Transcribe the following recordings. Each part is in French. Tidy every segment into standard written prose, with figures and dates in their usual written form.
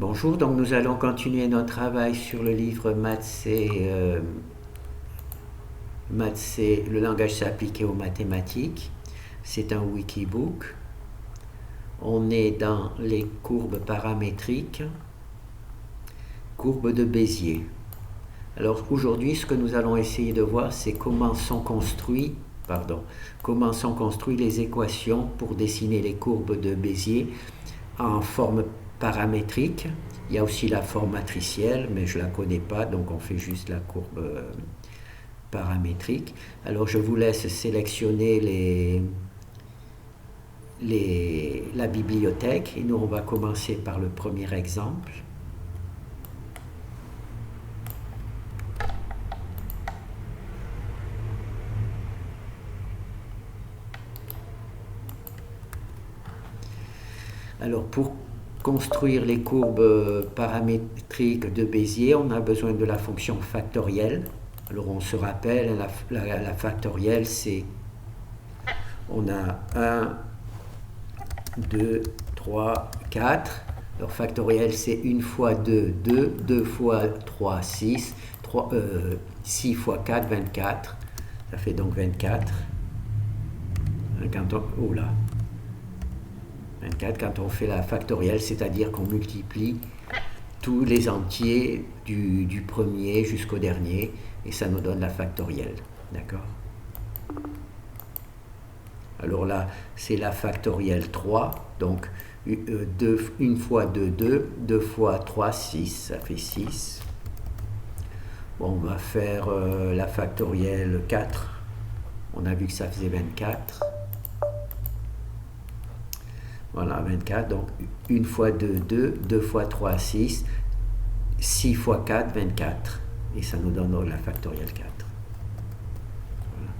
Bonjour, donc nous allons continuer notre travail sur le livre Maths, c'est le langage s'appliqué aux mathématiques. C'est un wikibook. On est dans les courbes paramétriques, courbes de Bézier. Alors aujourd'hui, ce que nous allons essayer de voir, c'est comment sont construites les équations pour dessiner les courbes de Bézier en forme paramétrique. Il y a aussi la forme matricielle, mais je ne la connais pas, donc on fait juste la courbe paramétrique. Alors je vous laisse sélectionner la bibliothèque et nous on va commencer par le premier exemple. Alors pour construire les courbes paramétriques de Bézier, on a besoin de la fonction factorielle. Alors on se rappelle, la factorielle, c'est, on a 1, 2, 3, 4. Alors factorielle, c'est 1 fois 2, 2, 2 fois 3, 6, 6 fois 4, 24. Ça fait donc 24. Oh là, 24 quand on fait la factorielle, c'est-à-dire qu'on multiplie tous les entiers du premier jusqu'au dernier, et ça nous donne la factorielle. D'accord? Alors là, c'est la factorielle 3, donc 1 fois 2, 2, 2 fois 3, 6, ça fait 6. Bon, on va faire la factorielle 4, on a vu que ça faisait 24. Voilà, 24, donc 1 fois 2, 2, 2 fois 3, 6, 6 fois 4, 24. Et ça nous donne la factorielle 4. Voilà.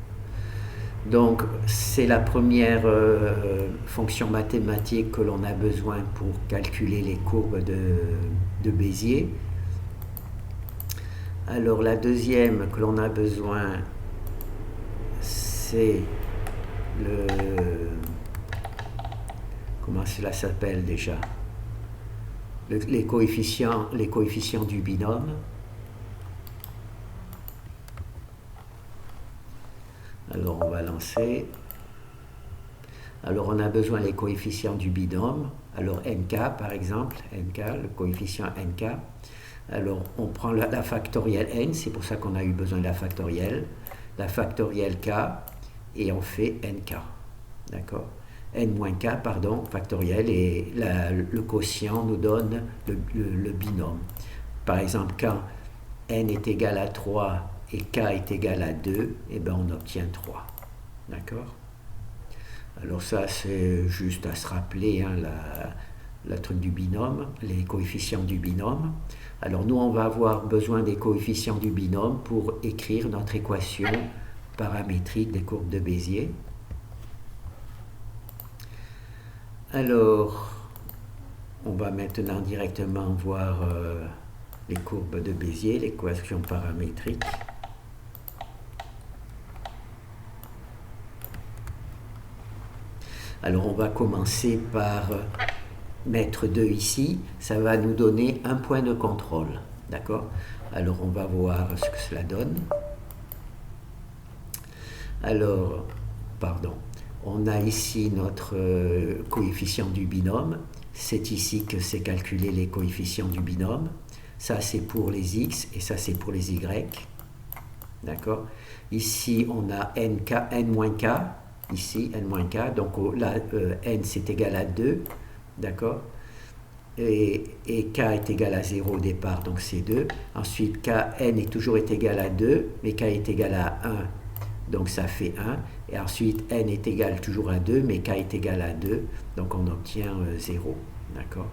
Donc, c'est la première fonction mathématique que l'on a besoin pour calculer les courbes de Bézier. Alors, la deuxième que l'on a besoin, c'est comment cela s'appelle déjà, les coefficients du binôme. Alors on va lancer. Alors on a besoin des coefficients du binôme. Alors nk par exemple, nk, le coefficient nk. Alors on prend la factorielle n, c'est pour ça qu'on a eu besoin de la factorielle k, et on fait nk. D'accord? n-k, pardon, factoriel, et le quotient nous donne le binôme. Par exemple, quand n est égal à 3 et k est égal à 2, et bien on obtient 3. D'accord? Alors ça, c'est juste à se rappeler, hein, la truc du binôme, les coefficients du binôme. Alors nous, on va avoir besoin des coefficients du binôme pour écrire notre équation paramétrique des courbes de Bézier. Alors, on va maintenant directement voir les courbes de Bézier, l'équation paramétrique. Alors, on va commencer par mettre 2 ici. Ça va nous donner un point de contrôle. D'accord? Alors, on va voir ce que cela donne. Alors, pardon. On a ici notre coefficient du binôme. C'est ici que c'est calculé les coefficients du binôme. Ça, c'est pour les x et ça, c'est pour les y. D'accord? Ici, on a n-k. Ici, n-k. Donc là, n, c'est égal à 2. D'accord? Et k est égal à 0 au départ, donc c'est 2. Ensuite, n est toujours égal à 2, mais k est égal à 1. Donc ça fait 1, et ensuite n est égal toujours à 2, mais k est égal à 2, donc on obtient 0, d'accord?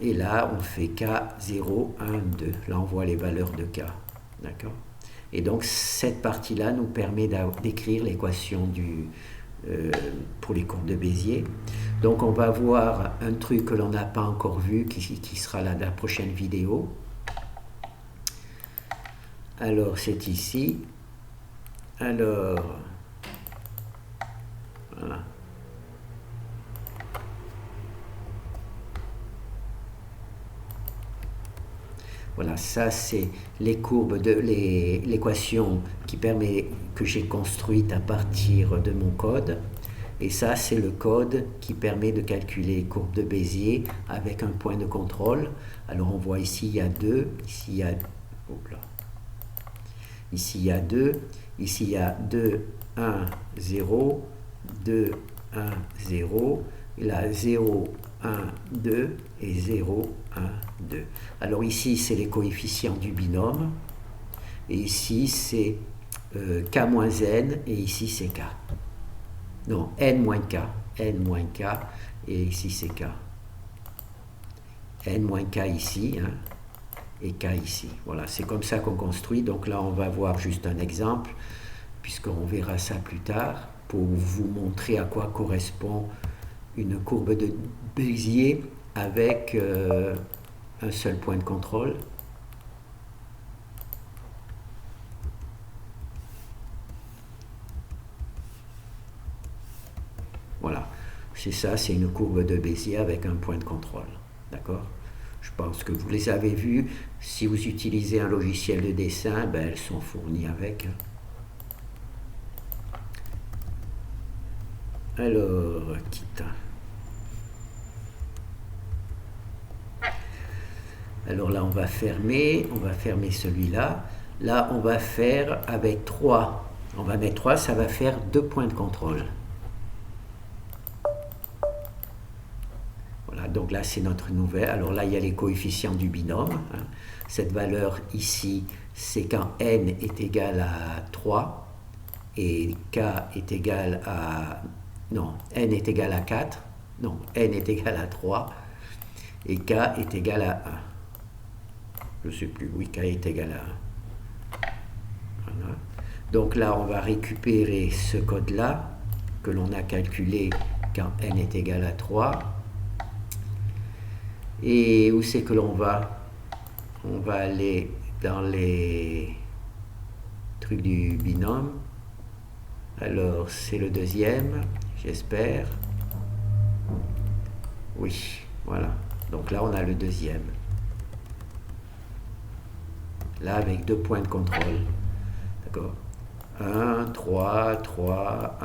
Et là, on fait k, 0, 1, 2, là on voit les valeurs de k, d'accord? Et donc cette partie-là nous permet d'écrire l'équation pour les courbes de Bézier. Donc on va voir un truc que l'on n'a pas encore vu, qui sera la prochaine vidéo. Alors c'est ici. Alors, voilà. Voilà, ça c'est les courbes de l'équation qui permet que j'ai construite à partir de mon code. Et ça c'est le code qui permet de calculer les courbes de Bézier avec un point de contrôle. Alors on voit ici il y a 2, ici il y a, ici il y a 2, ici il y a 2, 1, 0, 2, 1, 0, et là 0, 1, 2 et 0, 1, 2. Alors ici, c'est les coefficients du binôme. Et ici, c'est k moins n. Et ici, c'est k. Non, n moins k. N moins k. Et ici, c'est k. N moins k ici. Hein, et k ici. Voilà, c'est comme ça qu'on construit. Donc là, on va voir juste un exemple, puisqu'on verra ça plus tard, pour vous montrer à quoi correspond une courbe de Bézier avec un seul point de contrôle. Voilà, c'est ça, c'est une courbe de Bézier avec un point de contrôle. D'accord? Je pense que vous les avez vues. Si vous utilisez un logiciel de dessin, ben, elles sont fournies avec. Alors, quitte. Alors là, on va fermer celui-là. Là, on va faire avec 3. On va mettre 3, ça va faire 2 points de contrôle. Voilà, donc là, c'est notre nouvelle. Alors là, il y a les coefficients du binôme. Hein. Cette valeur ici, c'est quand n est égal à 3 et k est égal à... Non, n est égal à 4. Non, n est égal à 3 et k est égal à 1. Je ne sais plus, oui, k est égal à 1. Voilà. Donc là, on va récupérer ce code-là que l'on a calculé quand n est égal à 3. Et où c'est que l'on va? On va aller dans les trucs du binôme. Alors, c'est le deuxième, j'espère. Oui, voilà. Donc là, on a le deuxième. Là, avec 2 points de contrôle. D'accord? 1, 3, 3,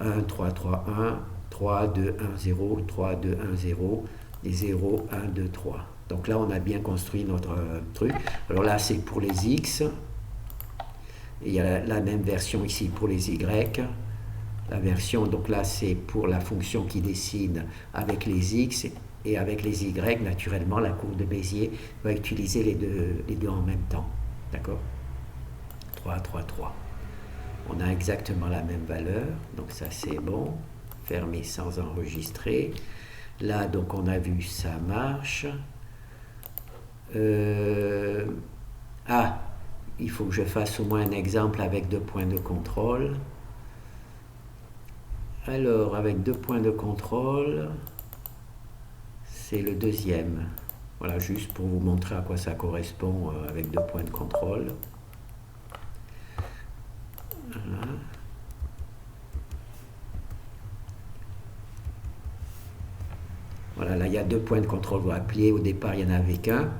1. 1, 3, 3, 1. 3, 2, 1, 0. 3, 2, 1, 0. Et 0, 1, 2, 3. Donc là, on a bien construit notre truc. Alors là, c'est pour les X. Et il y a la même version ici pour les Y. La version, donc là, c'est pour la fonction qui dessine avec les X. Et avec les Y, naturellement, la courbe de Bézier va utiliser les deux en même temps. D'accord? 3, 3, 3. On a exactement la même valeur. Donc ça, c'est bon. Fermer sans enregistrer. Là, donc, on a vu, ça marche. Il faut que je fasse au moins un exemple avec 2 points de contrôle. Alors, avec 2 points de contrôle, c'est le deuxième. Voilà, juste pour vous montrer à quoi ça correspond avec 2 points de contrôle. Voilà. Voilà, là il y a 2 points de contrôle. Vous appuyez, au départ il n'y en avait qu'un.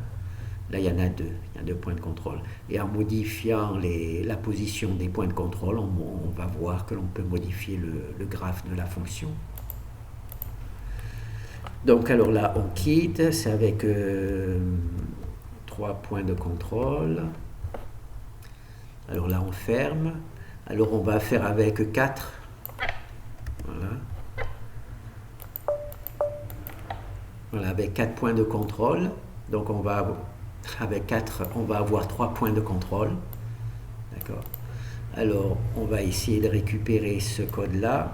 Là il y en a 2. Il y a 2 points de contrôle. Et en modifiant la position des points de contrôle, on va voir que l'on peut modifier le graphe de la fonction. Donc alors là on quitte, c'est avec 3 points de contrôle. Alors là on ferme. Alors on va faire avec 4. Voilà. Voilà, avec 4 points de contrôle. Donc on va, avec 4, on va avoir 3 points de contrôle. D'accord. Alors on va essayer de récupérer ce code-là.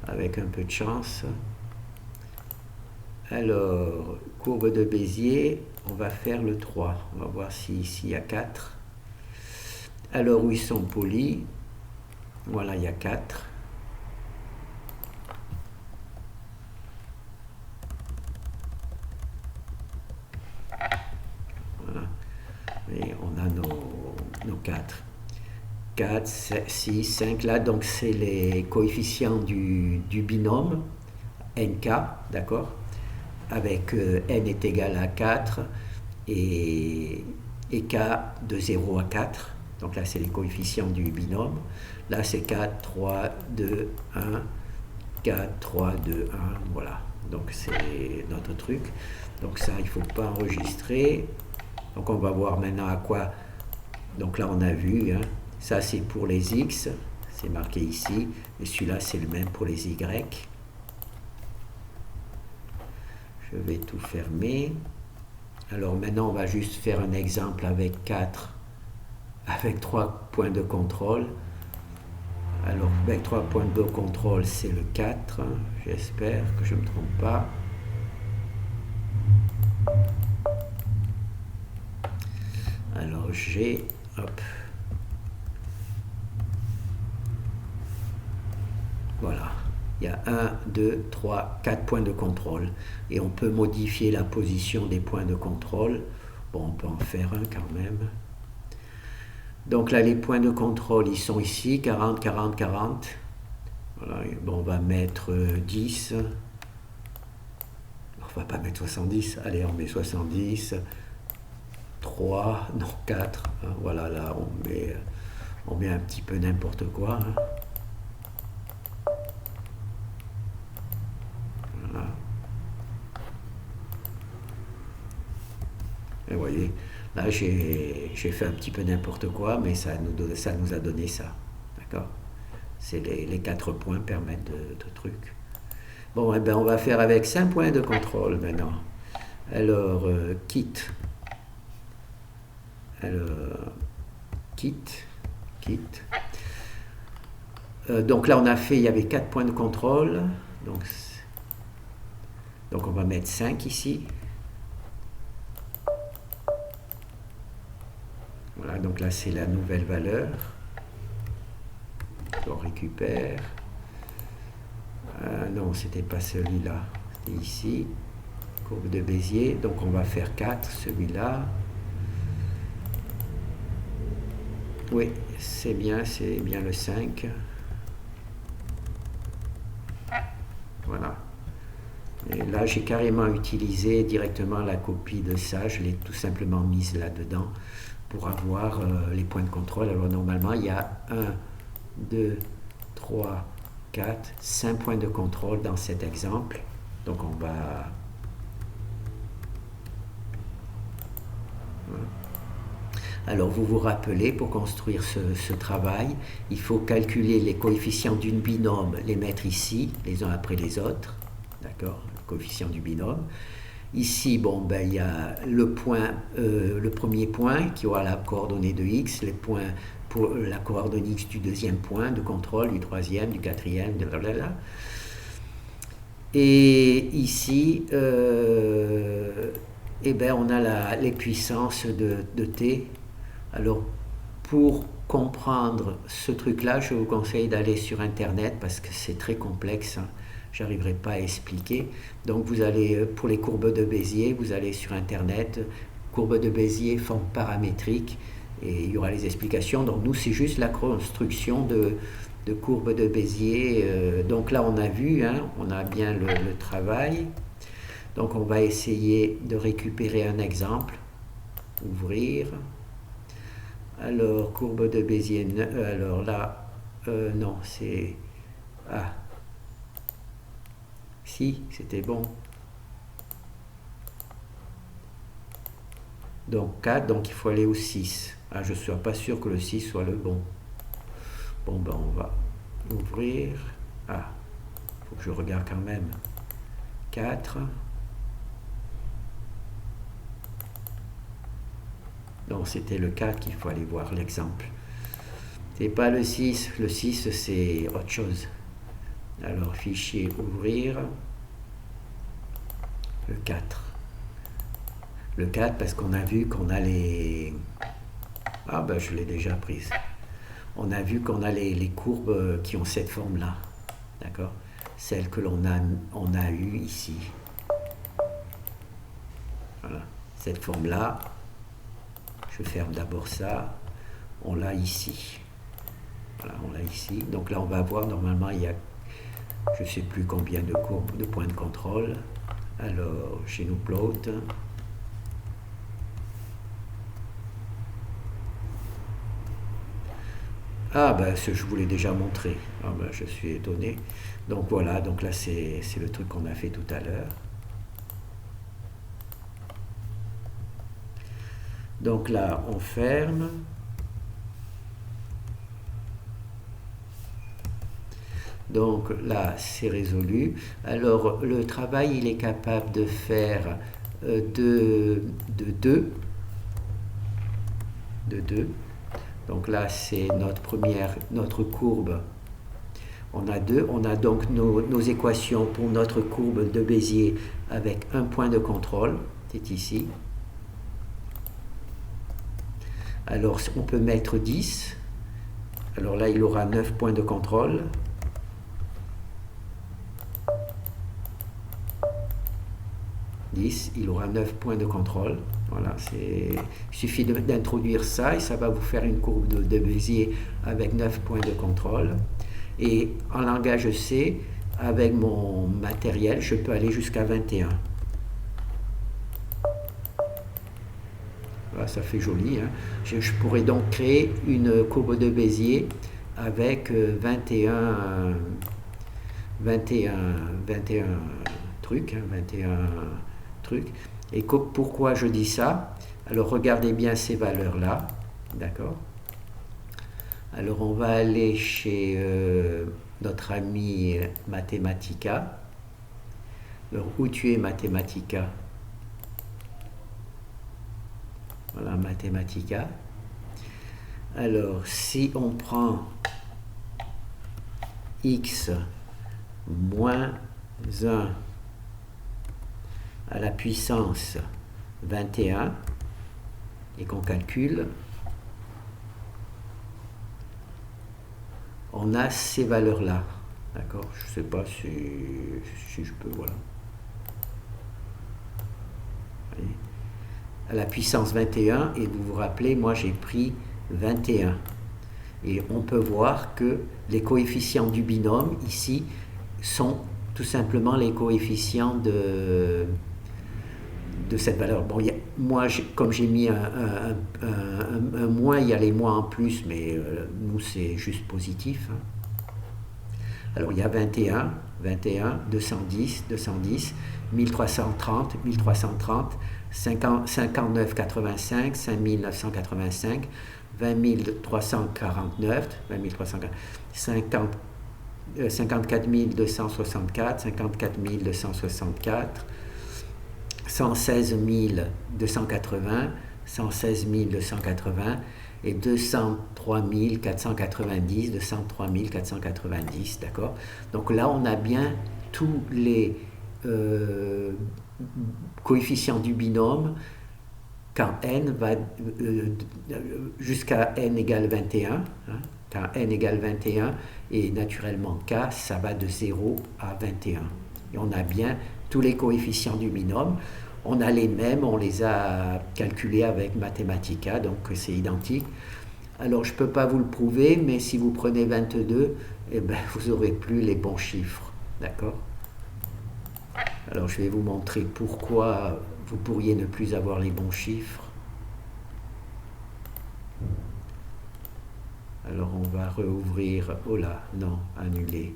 Avec un peu de chance. Alors, courbe de Bézier, on va faire le 3. On va voir si ici il y a 4. Alors, où ils sont polis? Voilà, il y a 4. Voilà. Et on a nos 4. 4, 6, 5 là, donc c'est les coefficients du binôme, NK, d'accord? Avec n est égal à 4 et k de 0 à 4. Donc là, c'est les coefficients du binôme. Là, c'est 4, 3, 2, 1, 4, 3, 2, 1. Voilà. Donc c'est notre truc. Donc ça, il ne faut pas enregistrer. Donc on va voir maintenant à quoi. Donc là, on a vu. Hein, ça, c'est pour les x. C'est marqué ici. Et celui-là, c'est le même pour les y. Je vais tout fermer. Alors maintenant, on va juste faire un exemple avec 3 points de contrôle. Alors, avec 3 points de contrôle, c'est le 4. J'espère que je ne me trompe pas. Alors, j'ai... Hop. Voilà. Il y a 1, 2, 3, 4 points de contrôle. Et on peut modifier la position des points de contrôle. Bon, on peut en faire un quand même. Donc là, les points de contrôle, ils sont ici, 40, 40, 40. Voilà, bon, on va mettre 10. On va pas mettre 70. Allez, on met 70. 3, non, 4. Hein, voilà, là, on met un petit peu n'importe quoi. Hein. Voilà. Et vous voyez, là, j'ai fait un petit peu n'importe quoi, mais ça nous a donné ça. D'accord? C'est les 4 points permettent de trucs. Bon, eh ben, on va faire avec 5 points de contrôle maintenant. Alors, quitte. Alors, quitte. Donc là, on a fait, il y avait 4 points de contrôle. Donc on va mettre 5 ici. Voilà, donc là, c'est la nouvelle valeur. On récupère. Non, c'était pas celui-là. C'était ici. Courbe de Bézier. Donc on va faire 4, celui-là. Oui, c'est bien le 5. Voilà. Et là, j'ai carrément utilisé directement la copie de ça. Je l'ai tout simplement mise là-dedans pour avoir les points de contrôle. Alors normalement, il y a 1, 2, 3, 4, 5 points de contrôle dans cet exemple. Donc on va... Alors vous vous rappelez, pour construire ce travail, il faut calculer les coefficients d'une binôme, les mettre ici, les uns après les autres. D'accord? Le coefficient du binôme. Ici, bon, ben, il y a le premier point qui aura la coordonnée de x, les points pour la coordonnée x du deuxième point de contrôle, du troisième, du quatrième, blablabla. Et ici, eh ben, on a les puissances de t. Alors, pour comprendre ce truc-là, je vous conseille d'aller sur Internet parce que c'est très complexe. Hein. J'arriverai pas à expliquer. Donc vous allez, pour les courbes de Bézier, vous allez sur Internet, courbe de Bézier, forme paramétrique, et il y aura les explications. Donc nous, c'est juste la construction de courbes de Bézier. Donc là, on a vu, hein, on a bien le travail. Donc on va essayer de récupérer un exemple. Ouvrir. Alors, courbe de Bézier, alors là, non, c'est... Ah, si, c'était bon. Donc 4, donc il faut aller au 6. Ah, je ne suis pas sûr que le 6 soit le bon. Bon, ben on va ouvrir. Ah, il faut que je regarde quand même. 4. Non, c'était le 4 qu'il faut aller voir l'exemple. C'est pas le 6. Le 6, c'est autre chose. Alors, fichier, ouvrir. Le 4. Le 4, parce qu'on a vu qu'on a les... Ah, ben je l'ai déjà prise. On a vu qu'on a les courbes qui ont cette forme-là. D'accord? Celle que on a eue ici. Voilà. Cette forme-là. Je ferme d'abord ça. On l'a ici. Voilà, on l'a ici. Donc là, on va voir, normalement, il y a, je ne sais plus combien de courbes, de points de contrôle. Alors, chez nous, plot. Ah, ben, je vous l'ai déjà montré. Ah, ben, je suis étonné. Donc voilà, donc là, c'est le truc qu'on a fait tout à l'heure. Donc là, on ferme. Donc là, c'est résolu. Alors, le travail, il est capable de faire de 2. De 2. Donc là, c'est notre courbe. On a 2. On a donc nos équations pour notre courbe de Bézier avec un point de contrôle. C'est ici. Alors, on peut mettre 10. Alors là, il aura 9 points de contrôle. 10, il aura 9 points de contrôle. Voilà, il suffit d'introduire ça et ça va vous faire une courbe de Bézier avec 9 points de contrôle. Et en langage C, avec mon matériel, je peux aller jusqu'à 21. Voilà, ça fait joli. Hein. Je pourrais donc créer une courbe de Bézier avec 21 trucs. 21 trucs. Et pourquoi je dis ça? Alors regardez bien ces valeurs-là. D'accord? Alors on va aller chez notre ami Mathematica. Alors où tu es Mathematica? Voilà, Mathematica. Alors si on prend x moins 1 à la puissance 21 et qu'on calcule, on a ces valeurs-là. D'accord? Je ne sais pas si je peux, voilà. Allez. À la puissance 21, et vous vous rappelez, moi j'ai pris 21. Et on peut voir que les coefficients du binôme ici sont tout simplement les coefficients de cette valeur. Bon, moi, comme j'ai mis un moins, il y a les moins en plus, mais nous, c'est juste positif. Hein. Alors, il y a 21, 210, 1330, 1330, 59, 85, 5985, 20 349, 54 264, 54 264, 116 280, 116 280 et 203 490, 203 490, d'accord? Donc là, on a bien tous les coefficients du binôme quand n va jusqu'à n égale 21, hein, quand n égale 21, et naturellement k, ça va de 0 à 21. Et on a bien tous les coefficients du binôme. On a les mêmes, on les a calculés avec Mathematica, donc c'est identique. Alors je ne peux pas vous le prouver, mais si vous prenez 22, eh ben, vous n'aurez plus les bons chiffres. D'accord? Alors je vais vous montrer pourquoi vous pourriez ne plus avoir les bons chiffres. Alors on va rouvrir, oh là, non, annuler.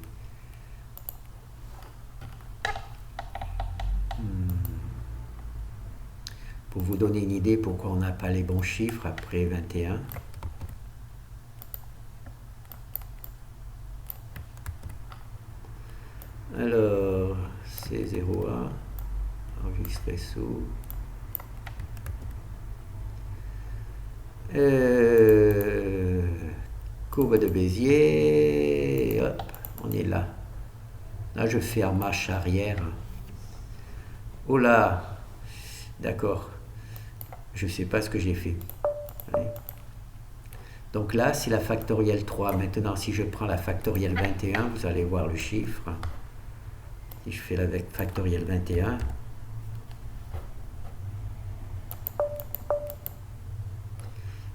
Pour vous donner une idée pourquoi on n'a pas les bons chiffres après 21. Alors, c'est 0,1, enregistrer sous. Courbe de Bézier, hop, on est là. Là, je fais en marche arrière. Oh là, d'accord. Je ne sais pas ce que j'ai fait. Allez. Donc là, c'est la factorielle 3. Maintenant, si je prends la factorielle 21, vous allez voir le chiffre. Si je fais la factorielle 21,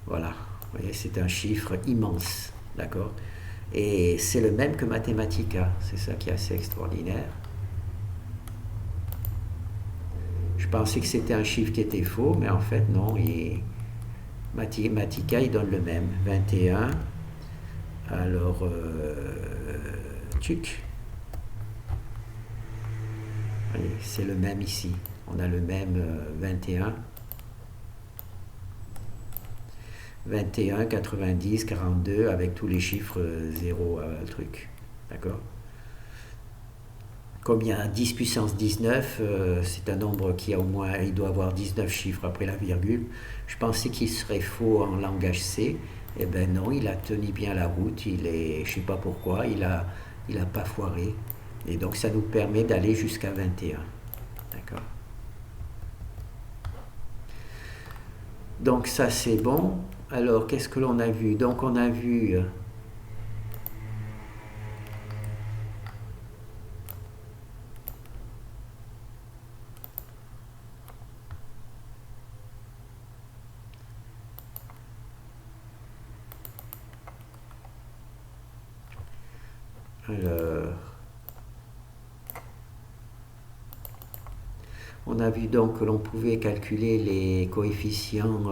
voilà. Vous voyez, c'est un chiffre immense. D'accord? Et c'est le même que Mathematica. C'est ça qui est assez extraordinaire. Je pensais que c'était un chiffre qui était faux, mais en fait, non. Mathematica, il donne le même. 21 Alors, tuc. Allez, c'est le même ici. On a le même 21. 21, 90, 42 avec tous les chiffres 0 truc. D'accord? Comme il y a 10 puissance 19, c'est un nombre qui a au moins, il doit avoir 19 chiffres après la virgule. Je pensais qu'il serait faux en langage C. Eh ben non, il a tenu bien la route. Il est, je sais pas pourquoi, il a pas foiré. Et donc ça nous permet d'aller jusqu'à 21. D'accord? Donc ça c'est bon. Alors qu'est-ce que l'on a vu? Donc on a vu alors, on a vu donc que l'on pouvait calculer les coefficients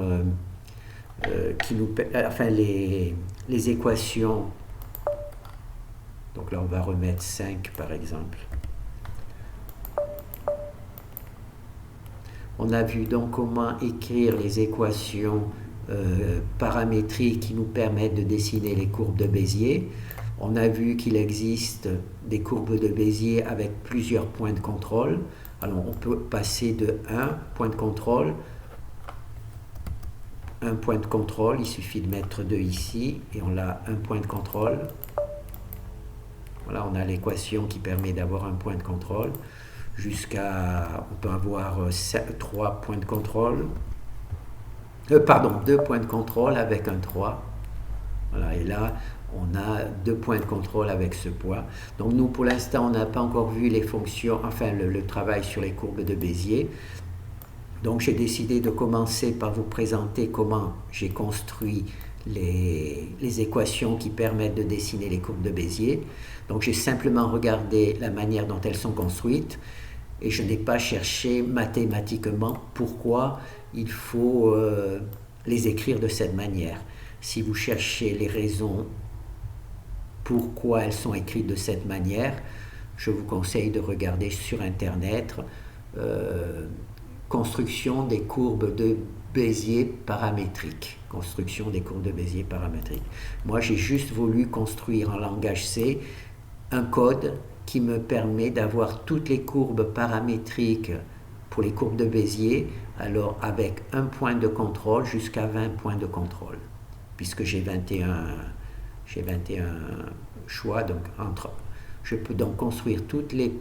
qui nous, enfin les équations. Donc là on va remettre 5 par exemple. On a vu donc comment écrire les équations paramétriques qui nous permettent de dessiner les courbes de Bézier. On a vu qu'il existe des courbes de Bézier avec plusieurs points de contrôle. Alors on peut passer de 1 point de contrôle, un point de contrôle, il suffit de mettre 2 ici et on a un point de contrôle. Voilà, on a l'équation qui permet d'avoir un point de contrôle. Jusqu'à, on peut avoir 3 points de contrôle. Pardon, 2 points de contrôle avec un 3. Voilà, et là, on a 2 points de contrôle avec ce poids. Donc nous, pour l'instant, on n'a pas encore vu les fonctions, enfin le travail sur les courbes de Bézier. Donc j'ai décidé de commencer par vous présenter comment j'ai construit les équations qui permettent de dessiner les courbes de Bézier. Donc j'ai simplement regardé la manière dont elles sont construites et je n'ai pas cherché mathématiquement pourquoi il faut les écrire de cette manière. Si vous cherchez les raisons pourquoi elles sont écrites de cette manière, je vous conseille de regarder sur Internet construction des courbes de Bézier paramétriques. Construction des courbes de Bézier paramétriques. Moi, j'ai juste voulu construire en langage C un code qui me permet d'avoir toutes les courbes paramétriques pour les courbes de Bézier, alors avec un point de contrôle jusqu'à 20 points de contrôle, puisque j'ai 21 choix, donc je peux donc construire toutes les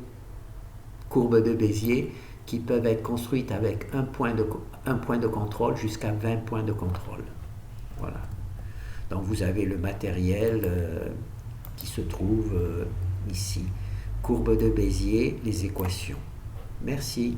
courbes de Bézier qui peuvent être construites avec un point de contrôle jusqu'à 20 points de contrôle. Voilà. Donc vous avez le matériel qui se trouve ici. Courbe de Bézier, les équations. Merci.